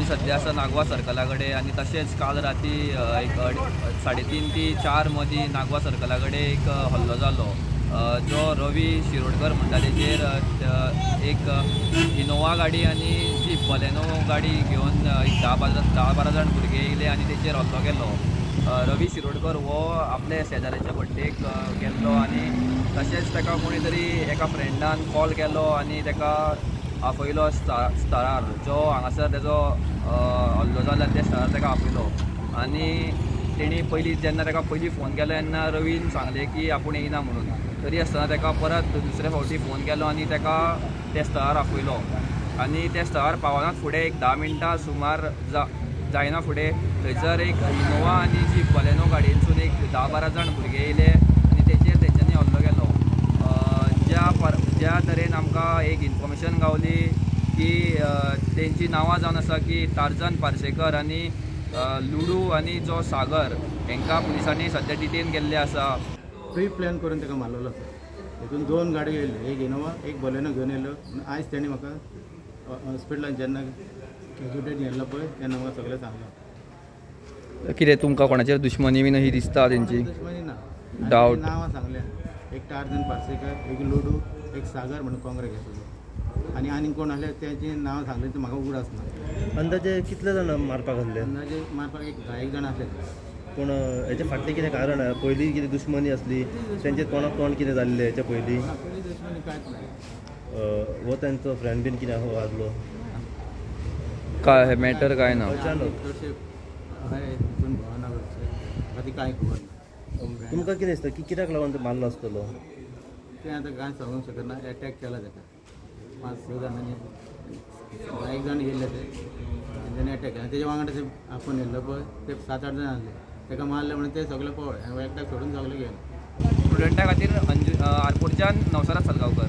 सध्या आसा नागवा सर्कला कडेन आनी तशेंच काल राती एक 3:30 ते 4 मदीं नागवा सर्कला कडेन एक हल्लो जालो जो रवी शिरोडकर म्हणटा तेजेर एक इनोवा गाडी आनी जी बलेनो गाडी घेवन एक 10-12 जाण भुरगे येयले आनी तेजेर हल्लो केलो। रवी शिरोडकर हो आपले शेजाऱ्याच्या बड्डेक गेल्लो आनी तशेंच ताका कोणी तरी एका फ्रेंडान कॉल केलो आनी ताका आपयलो स्थळार जो हांगासर तेजो हल्लो जाल्यार त्या स्थळार ताका आपयलो आनी तेणी पयलीं जेन्ना ताका पयलीं फोन केलो तेन्ना रवीन सांगलें की आपूण येयना म्हणून। तरी आसतना ताका परत दुसरे फावटी फोन केलो आनी ताका त्या स्थळार आपयलो आनी त्या स्थळार पावनात फुडें एक 10 मिनटां सुमार जायना फुडें थंयसर एक इनोवा आनी जी बलेनो गाडयेनसून एक 10-12 जाण भुरगे येयले आनी तेचेर तेंच्यांनी हल्लो केलो। ज्या तरेन आमकां एक इन्फॉर्मेशन गावली की तेंची नांवां जावन आसा की टार्झन पार्सेकर आनी लुडू आनी जो सागर हांकां पुलिसांनी सद्या डिटेन केल्ले आसा। प्री प्लॅन करून ताका मारलेलो आसा। हितून 2 गाडयो येयल्ल्यो, एक इनोवा एक बलेनो घेवन येयल्लो। आयज तेणी म्हाका हॉस्पिटलांत जेन्ना कॅज्युलिटीन येयल्लो पळय तेन्ना म्हाका सगळें सांगलें। कितें तुमकां कोणाचेर दुश्मनी बीन अशी दिसता तेंची? दुश्मनी ना, डावट नांवां सांगल्या, एक टार्झन पार्सेकर, एक लुडू, एक सागर म्हणून काँग्रेस घेतलो आनी कोण आहले तेची नांवां सांगली ती म्हाका उगडास ना। अंदाजे कितले जाण मारपाक आसले? अंदाजे मारपाक एक 10 जाण आसले। पूण हेचे फाटलें कितें कारण आहे? पयलीं कितें दुश्मनी असली तेंचे तोंडाक तोंड कितें जाल्लें हेच्या पयलीं? पयलीं दुश्मनी कांयच ना। हो तेंचो फ्रेंड बीन कितें आसलो काय मॅटर काय ना? अचानक चडशे हाय हितून भोवना करचे आदी कांय खबर ना। तुमकां कितें दिसता की कित्याक लागून तो मारलो आसतलो? तें आतां कांय सांगूंक शकना। एटॅक केला ताका 5-6 जाणांनी, 10 जाण येयल्ले तेंच्यांनी एटॅक केला। तेच्या वांगडा ते आपूण येयल्लो पळय ते 7-8 जाण आसले, ताका मारले म्हणून ते सगळे पळय एकट्याक सोडून सगळे गेले। स्टुडंटा खातीर आरपोरच्यान नवसराज सलगांवकर।